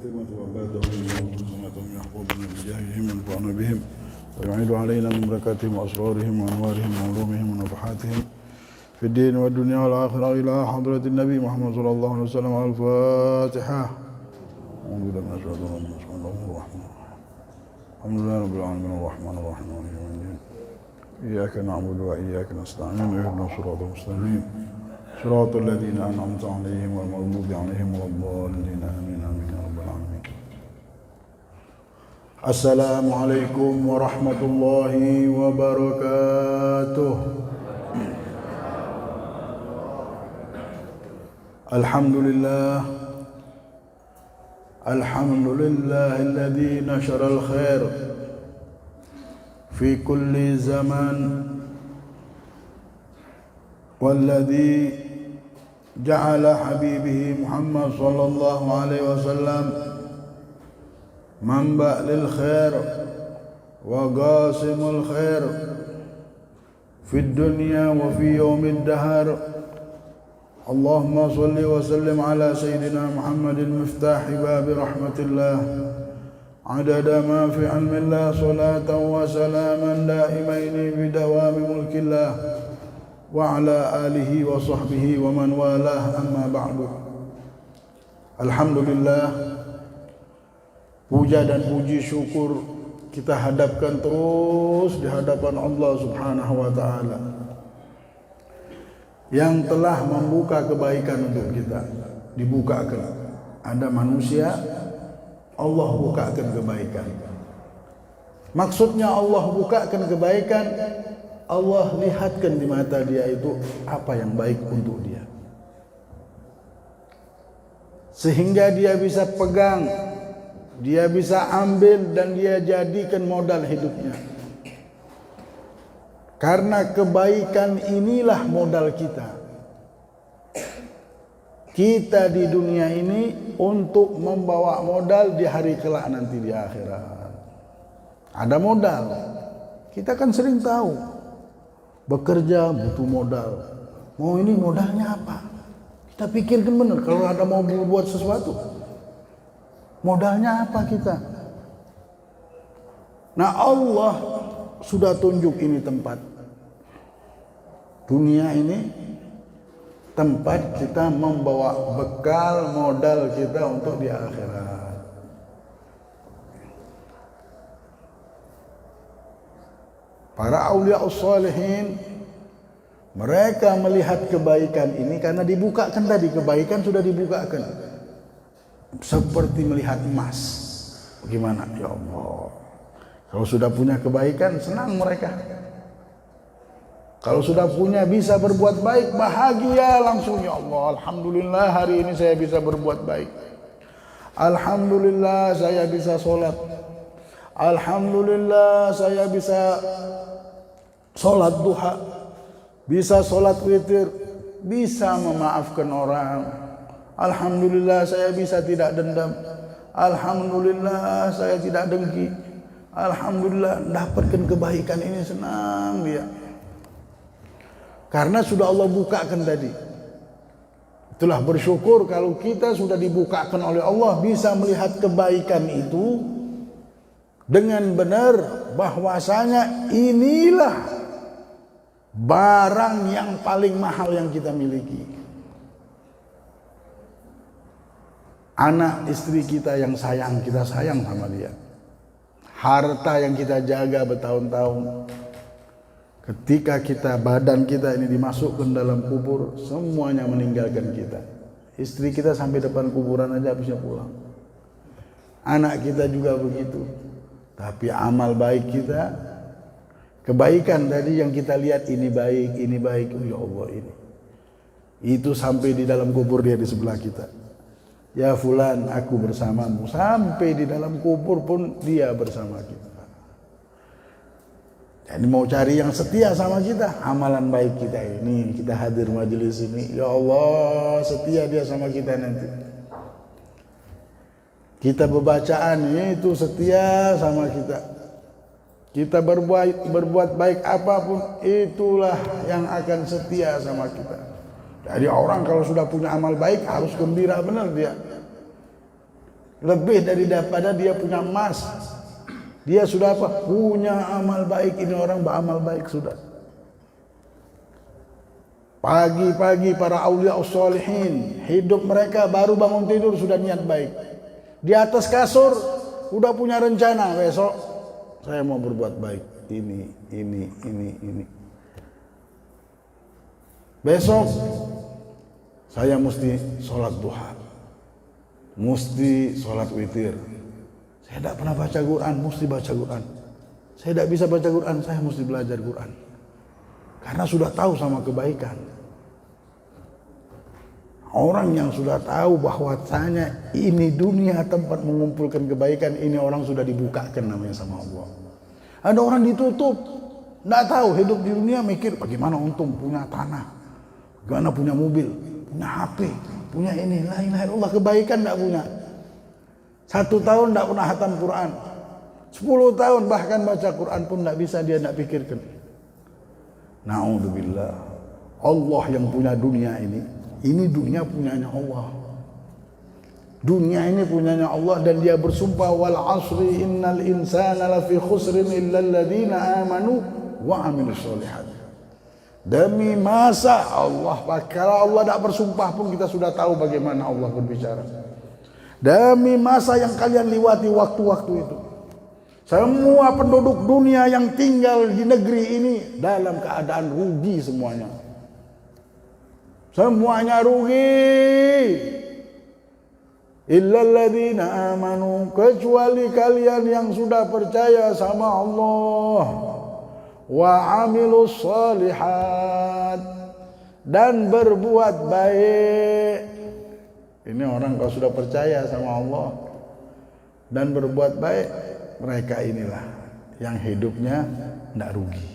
الكلمة وبعدهم سنة يحفظنا بجاههم وانفعنا بهم ويعيد علينا من بركاتهم وأسرارهم وأنوارهم وعلومهم ونفحاتهم في الدين والدنيا والآخرة إلى حضرة النبي محمد صلى الله عليه وسلم. على الفاتحة. أعوذ بالله من الشيطان الرجيم. بسم الله الرحمن الرحيم. الحمد لله رب العالمين الرحمن الرحيم مالك يوم الدين. إياك نعبد وإياك نستعين اهدنا الصراط المستقيم صراط الذين أنعمت عليهم غير المغضوب عليهم ولا الضالين آمين آمين يا رب العالمين. السلام عليكم ورحمة الله وبركاته. الحمد لله الذي نشر الخير في كل زمان والذي جعل حبيبه محمد صلى الله عليه وسلم منبع للخير وقاسم الخير في الدنيا وفي يوم الدهر. اللهم صل وسلم على سيدنا محمد مفتاح باب رحمة الله عدد ما في علم الله صلاة وسلاما دائمين بدوام ملك الله وعلى آله وصحبه ومن والاه. أما بعد. Alhamdulillah, puja dan puji syukur kita hadapkan terus di hadapan Allah Subhanahu wa taala yang telah membuka kebaikan untuk kita. Dibukakan, ada manusia, Allah bukakan kebaikan. Maksudnya Allah bukakan kebaikan, Allah lihatkan di mata dia itu apa yang baik untuk dia, sehingga dia bisa pegang, dia bisa ambil dan dia jadikan modal hidupnya. Karena kebaikan inilah modal kita. Kita di dunia ini untuk membawa modal di hari kelak nanti di akhirat. Ada modal. Kita kan sering tahu, bekerja butuh modal. Mau ini modalnya apa? Kita pikirkan benar, kalau ada mau buat sesuatu, modalnya apa kita? Nah, Allah sudah tunjuk ini tempat. Dunia ini tempat kita membawa bekal modal kita untuk di akhirat. Para aulia ussalihin, mereka melihat kebaikan ini karena dibukakan tadi, kebaikan sudah dibukakan. Seperti melihat emas. Bagaimana? Ya Allah, kalau sudah punya kebaikan, senang mereka. Kalau sudah punya, bisa berbuat baik, bahagia langsung. Ya Allah, alhamdulillah hari ini saya bisa berbuat baik. Alhamdulillah saya bisa sholat. Alhamdulillah saya bisa sholat duha, bisa sholat witir, bisa memaafkan orang. Alhamdulillah saya bisa tidak dendam. Alhamdulillah saya tidak dengki. Alhamdulillah dapatkan kebaikan ini, senang dia. Karena sudah Allah bukakan tadi. Itulah bersyukur kalau kita sudah dibukakan oleh Allah, bisa melihat kebaikan itu dengan benar, bahwasanya inilah barang yang paling mahal yang kita miliki. Anak istri kita yang sayang, kita sayang sama dia. Harta yang kita jaga bertahun-tahun. Ketika badan kita ini dimasukkan dalam kubur, semuanya meninggalkan kita. Istri kita sampai depan kuburan aja habisnya pulang. Anak kita juga begitu. Tapi amal baik kita, kebaikan tadi yang kita lihat, ini baik, oh ya Allah ini. Itu sampai di dalam kubur dia di sebelah kita. Ya fulan, aku bersamamu. Sampai di dalam kubur pun dia bersama kita. Jadi mau cari yang setia sama kita, amalan baik kita ini, kita hadir majelis ini, ya Allah setia dia sama kita nanti. Kita berbacaan itu setia sama kita. Kita berbuat baik apapun, itulah yang akan setia sama kita. Jadi orang kalau sudah punya amal baik harus gembira benar dia. Lebih daripada dia punya emas. Dia sudah apa? Punya amal baik. Ini orang beramal baik sudah. Pagi-pagi para aulia ussolihin, hidup mereka baru bangun tidur sudah niat baik. Di atas kasur udah punya rencana, besok saya mau berbuat baik. Ini. Besok saya mesti sholat duha, mesti sholat witir. Saya tidak pernah baca Quran, mesti baca Quran. Saya tidak bisa baca Quran, saya mesti belajar Quran. Karena sudah tahu sama kebaikan. Orang yang sudah tahu bahwasanya ini dunia tempat mengumpulkan kebaikan, ini orang sudah dibukakan namanya sama Allah. Ada orang ditutup, tidak tahu hidup di dunia, mikir bagaimana untung punya tanah, bagaimana punya mobil, punya HP, punya ini, la ilaha illallah, kebaikan tidak punya. 1 tahun tidak pernah hatam Quran, 10 tahun bahkan baca Quran pun tidak bisa, dia tidak pikirkan. Na'udzubillah. Allah yang punya dunia ini dunia punyanya Allah. Dunia ini punyanya Allah, dan dia bersumpah wal asri innal insana lafi khusrin illa alladziina amanu wa amilus sholihat. Demi masa Allah, kalau Allah tidak bersumpah pun kita sudah tahu bagaimana Allah berbicara. Demi masa yang kalian lewati waktu-waktu itu, semua penduduk dunia yang tinggal di negeri ini dalam keadaan rugi semuanya. Semuanya rugi. Illal ladzina amanu, kecuali kalian yang sudah percaya sama Allah, wa amilus sholihat, dan berbuat baik. Ini orang kalau sudah percaya sama Allah dan berbuat baik, mereka inilah yang hidupnya tidak rugi.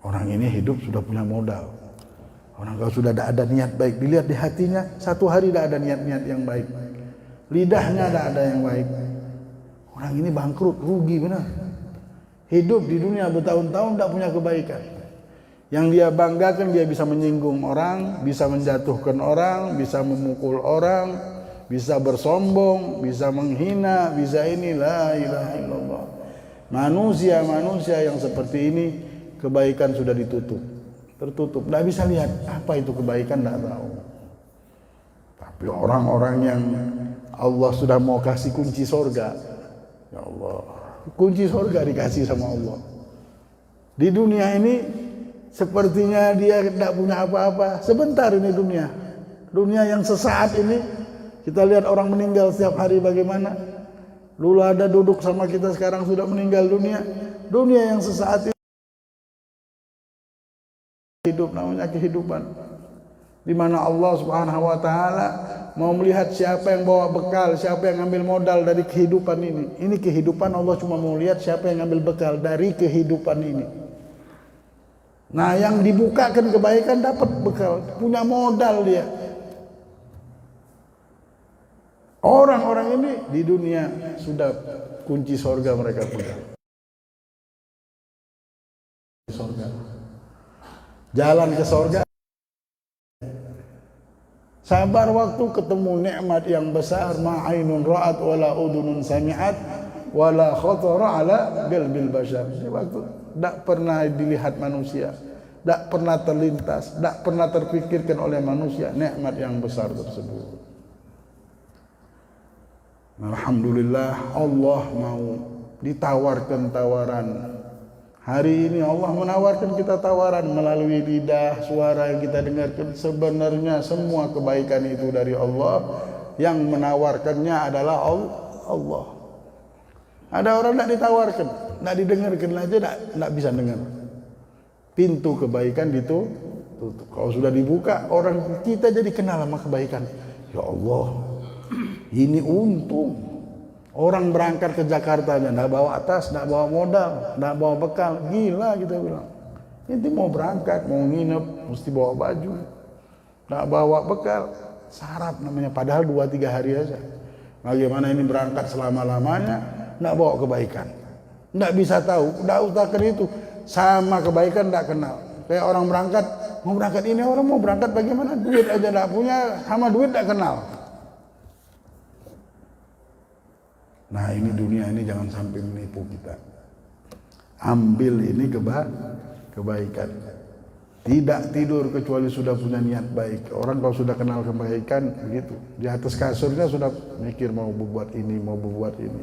Orang ini hidup sudah punya modal. Orang kalau sudah tidak ada niat baik, dilihat di hatinya, 1 hari tidak ada niat-niat yang baik, lidahnya tidak ada yang baik, orang ini bangkrut, rugi benar. Hidup di dunia bertahun-tahun tidak punya kebaikan. Yang dia banggakan, dia bisa menyinggung orang, bisa menjatuhkan orang, bisa memukul orang, bisa bersombong, bisa menghina, bisa ini, la ilaha illallah. Manusia-manusia yang seperti ini, kebaikan sudah tertutup, tidak bisa lihat apa itu kebaikan, tidak tahu. Tapi orang-orang yang Allah sudah mau kasih kunci sorga, ya Allah, kunci sorga dikasih sama Allah. Di dunia ini sepertinya dia tidak punya apa-apa. Sebentar ini dunia yang sesaat ini. Kita lihat orang meninggal setiap hari bagaimana. Dulu ada duduk sama kita, sekarang sudah meninggal dunia. Dunia yang sesaat ini. Hidup namanya kehidupan, di mana Allah Subhanahu wa taala mau melihat siapa yang bawa bekal, siapa yang ambil modal dari kehidupan ini. Ini kehidupan, Allah cuma mau lihat siapa yang ambil bekal dari kehidupan ini. Nah, yang dibukakan kebaikan dapat bekal, punya modal dia. Orang-orang ini di dunia sudah kunci sorga mereka punya. Sorga. Jalan ke sorga. Sabar waktu ketemu nikmat yang besar, ma'ainun ra'at wala udunun sami'at wala khatara ala qalbil bashar. Waktu tidak pernah dilihat manusia, tidak pernah terlintas, tidak pernah terpikirkan oleh manusia nikmat yang besar tersebut. Alhamdulillah, Allah mau ditawarkan tawaran. Hari ini Allah menawarkan kita tawaran melalui lidah, suara yang kita dengarkan. Sebenarnya semua kebaikan itu dari Allah. Yang menawarkannya adalah Allah. Ada orang tidak ditawarkan, tidak didengarkan aja, tidak bisa dengar. Pintu kebaikan ditutup. Kalau sudah dibuka, orang kita jadi kenal sama kebaikan. Ya Allah, ini untung. Orang berangkat ke Jakarta aja nggak bawa tas, nggak bawa modal, nggak bawa bekal, gila kita bilang. Ini mau berangkat, mau nginep, mesti bawa baju, nggak bawa bekal, syarat namanya. Padahal 2-3 hari aja. Bagaimana ini berangkat selama-lamanya, nggak bawa kebaikan, nggak bisa tahu, nggak utakan itu, sama kebaikan nggak kenal. Kayak orang berangkat, mau berangkat ini orang mau berangkat bagaimana, duit aja nggak punya, sama duit nggak kenal. Nah ini dunia ini jangan sampai menipu kita. Ambil ini kebaikan. Tidak tidur kecuali sudah punya niat baik. Orang kalau sudah kenal kebaikan begitu, di atas kasurnya sudah mikir mau berbuat ini, mau berbuat ini.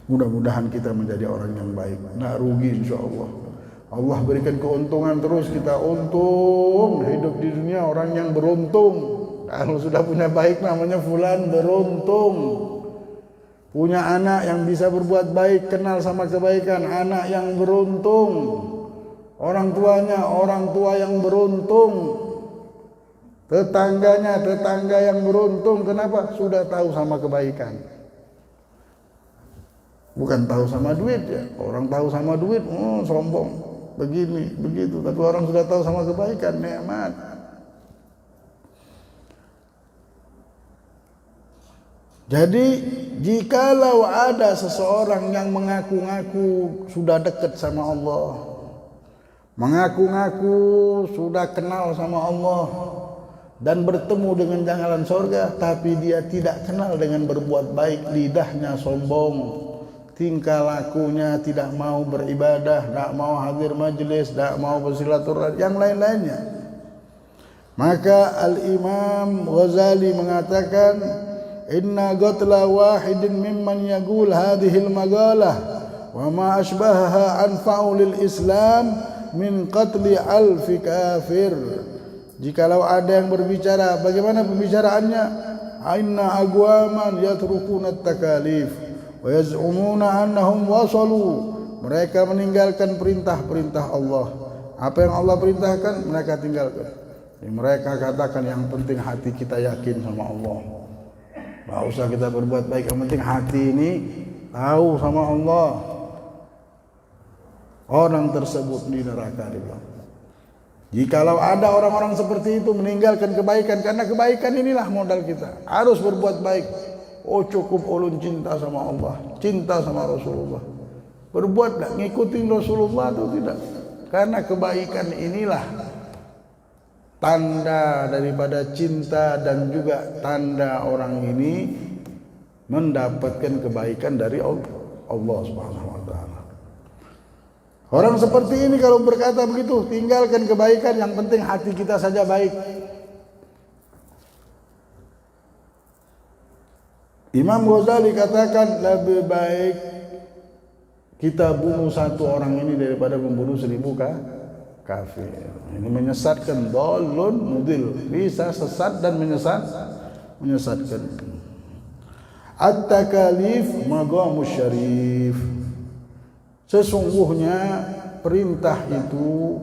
Mudah-mudahan kita menjadi orang yang baik. Nggak rugi insya Allah. Allah berikan keuntungan terus, kita untung hidup di dunia, orang yang beruntung. Kalau sudah punya baik namanya fulan beruntung. Punya anak yang bisa berbuat baik, kenal sama kebaikan, anak yang beruntung. Orang tuanya orang tua yang beruntung. Tetangganya tetangga yang beruntung. Kenapa? Sudah tahu sama kebaikan. Bukan tahu sama duit ya. Orang tahu sama duit, sombong. Begini, begitu. Tapi orang sudah tahu sama kebaikan, nikmat. Jadi jikalau ada seseorang yang mengaku-ngaku sudah dekat sama Allah, mengaku-ngaku sudah kenal sama Allah dan bertemu dengan jalan surga, tapi dia tidak kenal dengan berbuat baik, lidahnya sombong, tingkah lakunya tidak mau beribadah, tidak mau hadir majelis, tidak mau bersilaturahmi, yang lain-lainnya. Maka Al-Imam Ghazali mengatakan, inna qatla wahidin mimman yaqul hadhil magalah wa ma ashbahaha anfa'u lil Islam min qatli alfi kafir. Jikalau ada yang berbicara, bagaimana pembicaraannya? Inna aqwaman yatrukuna at-takalif wa yaz'umuna annahum wasalu. Mereka meninggalkan perintah-perintah Allah. Apa yang Allah perintahkan mereka tinggalkan. Mereka katakan yang penting hati kita yakin sama Allah. Nggak usah kita berbuat baik, yang penting hati ini tahu sama Allah. Orang tersebut di neraka dibilang. Jikalau ada orang-orang seperti itu meninggalkan kebaikan, karena kebaikan inilah modal kita. Harus berbuat baik. Oh cukup ulun cinta sama Allah, cinta sama Rasulullah. Berbuat tak ngikutin Rasulullah atau tidak? Karena kebaikan inilah tanda daripada cinta dan juga tanda orang ini mendapatkan kebaikan dari Allah Subhanahu wa taala. Orang seperti ini kalau berkata begitu, tinggalkan kebaikan, yang penting hati kita saja baik. Imam Ghazali katakan lebih baik kita bunuh satu orang ini daripada membunuh 1000 kafir. Ini menyesatkan, dhalun mudil, bisa sesat dan menyesatkan. At-takalif maqamus syarif. Sesungguhnya perintah itu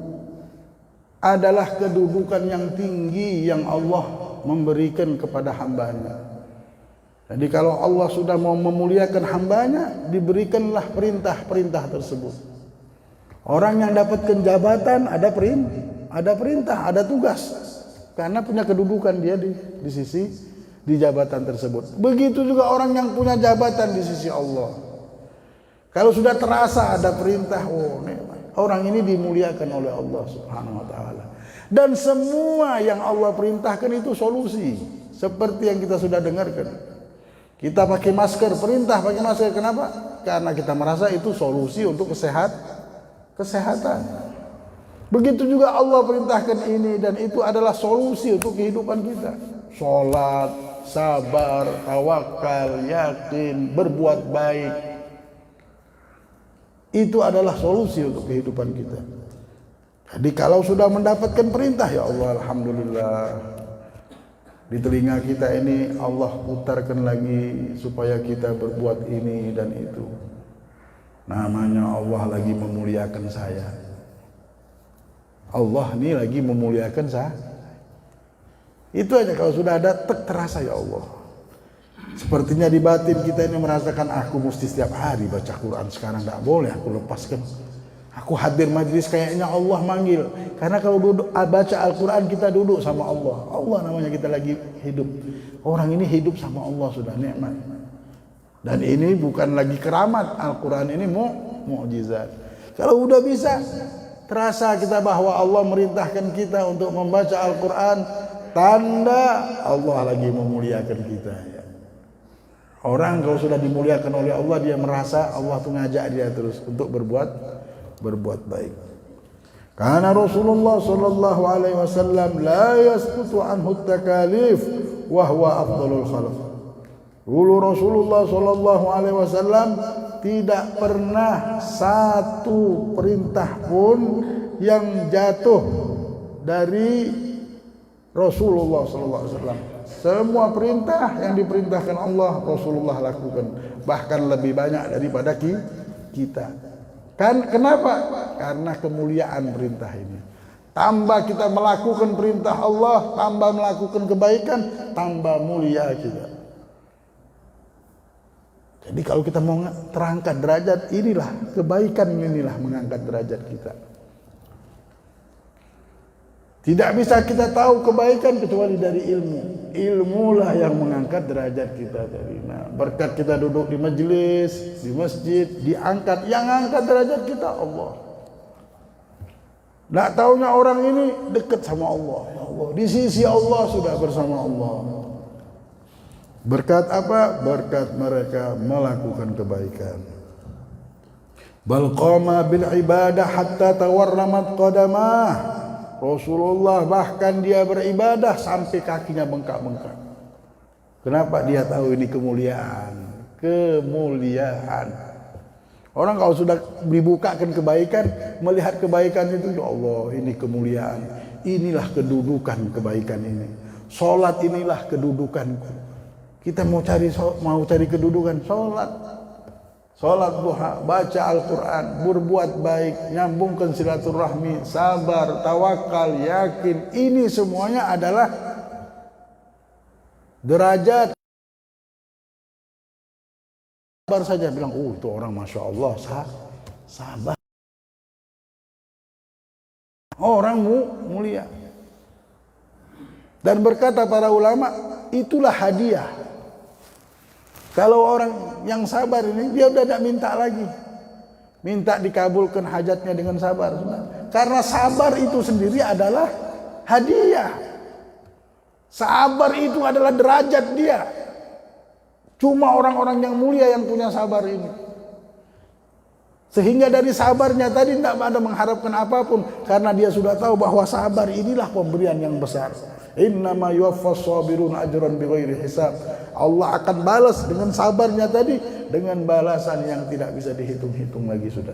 adalah kedudukan yang tinggi yang Allah memberikan kepada hambanya. Jadi kalau Allah sudah mau memuliakan hambanya, diberikanlah perintah-perintah tersebut. Orang yang dapatkan jabatan ada perintah, ada tugas, karena punya kedudukan dia di sisi di jabatan tersebut. Begitu juga orang yang punya jabatan di sisi Allah. Kalau sudah terasa ada perintah, orang ini dimuliakan oleh Allah Subhanahu wa taala. Dan semua yang Allah perintahkan itu solusi, seperti yang kita sudah dengarkan. Kita pakai masker, perintah pakai masker, kenapa? Karena kita merasa itu solusi untuk kesehatan. Begitu juga Allah perintahkan ini, dan itu adalah solusi untuk kehidupan kita. Sholat, sabar, tawakal, yakin, berbuat baik. Itu adalah solusi untuk kehidupan kita. Jadi kalau sudah mendapatkan perintah, ya Allah, alhamdulillah. Di telinga kita ini Allah putarkan lagi supaya kita berbuat ini dan itu. Namanya Allah lagi memuliakan saya. Allah ini lagi memuliakan saya. Itu aja, kalau sudah ada terasa, ya Allah. Sepertinya di batin kita ini merasakan, aku mesti setiap hari baca Quran, sekarang tidak boleh aku lepaskan. Aku hadir majlis, kayaknya Allah manggil. Karena kalau duduk baca Al-Quran kita duduk sama Allah. Allah namanya kita lagi hidup. Orang ini hidup sama Allah, sudah nikmat. Dan ini bukan lagi keramat, Al-Quran ini mukjizat. Kalau udah bisa terasa kita bahwa Allah merintahkan kita untuk membaca Al-Quran, tanda Allah lagi memuliakan kita. Orang kalau sudah dimuliakan oleh Allah, dia merasa Allah tuh ngajak dia terus untuk berbuat baik. Karena Rasulullah sallallahu alaihi wasallam la yasqutu anhu takalif wa huwa afdalul khalq. Dulu Rasulullah sallallahu alaihi wasallam tidak pernah satu perintah pun yang jatuh dari Rasulullah sallallahu alaihi wasallam. Semua perintah yang diperintahkan Allah Rasulullah lakukan, bahkan lebih banyak daripada kita. Kan kenapa? Karena kemuliaan perintah ini. Tambah kita melakukan perintah Allah, tambah melakukan kebaikan, tambah mulia kita. Jadi kalau kita mau terangkat derajat, inilah kebaikan, inilah mengangkat derajat kita. Tidak bisa kita tahu kebaikan kecuali dari ilmu. Ilmulah yang mengangkat derajat kita tadi. Nah, berkat kita duduk di majelis, di masjid, diangkat. Yang angkat derajat kita Allah. Nggak taunya orang ini dekat sama Allah. Ya Allah, di sisi Allah sudah bersama Allah. Berkat apa? Berkat mereka melakukan kebaikan. Bal qama bil ibadah hatta tawarramat qadamah. Rasulullah bahkan dia beribadah sampai kakinya bengkak-bengkak. Kenapa? Dia tahu ini kemuliaan. Kemuliaan. Orang kalau sudah dibukakan kebaikan, melihat kebaikan itu, ya Allah, ini kemuliaan. Inilah kedudukan kebaikan ini. Salat inilah kedudukanku. Kita mau cari kedudukan, salat. Salat duha, baca Al-Quran, berbuat baik, nyambungkan silaturahmi, sabar, tawakal, yakin. Ini semuanya adalah derajat. Sabar saja bilang, oh itu orang Masya Allah, sabar. Orang mulia. Dan berkata para ulama, itulah hadiah. Kalau orang yang sabar ini, dia udah tidak minta lagi. Minta dikabulkan hajatnya dengan sabar. Karena sabar itu sendiri adalah hadiah. Sabar itu adalah derajat dia. Cuma orang-orang yang mulia yang punya sabar ini. Sehingga dari sabarnya tadi tidak ada mengharapkan apapun. Karena dia sudah tahu bahwa sabar inilah pemberian yang besar. Innama yuwaffas sabirun ajran bighairi hisab. Allah akan balas dengan sabarnya tadi dengan balasan yang tidak bisa dihitung-hitung lagi sudah.